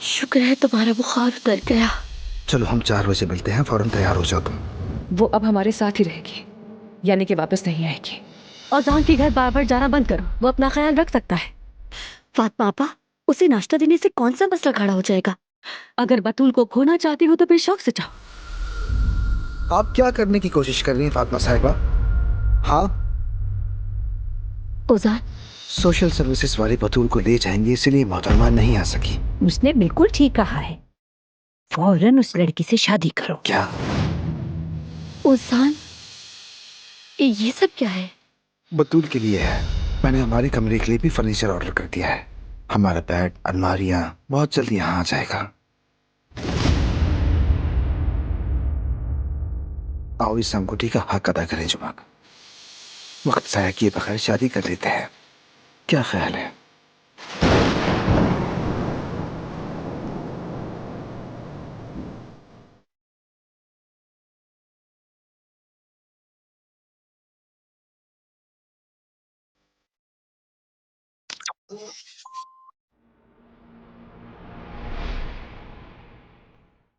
शुक्र है तुम्हारा बुखार उतर गया। चलो हम 4 बजे मिलते हैं, फौरन तैयार हो जाओ तुम। वो अब हमारे साथ ही रहेगी, यानी कि वापस नहीं आएगी। औजान के घर बार बार जाना बंद करो, वो अपना ख्याल रख सकता है। फातिमा आपा, उसे नाश्ता देने से कौन सा मसला खड़ा हो जाएगा? अगर बतूल को खोना चाहती हो तो फिर शौक से जाओ। आप क्या करने की कोशिश कर रही हैं फातिमा साहिबा? हाँ, ओजान, सोशल सर्विसेज वाले बतूल को ले जाएंगे, इसलिए मोहतरमा नहीं आ सकी। उसने बिल्कुल ठीक कहा है, फौरन उस लड़की से शादी करो। क्या? ओजान, ये सब क्या है? बतूल के लिए है। मैंने हमारे कमरे के लिए भी फर्नीचर ऑर्डर कर दिया है। हमारा बेड, अलमारियां बहुत जल्दी यहाँ आ जाएगा। आओ इस अंगूठी का हक अदा करें जुमा का। वक्त जाया किए बगैर शादी कर लेते हैं, क्या ख्याल है?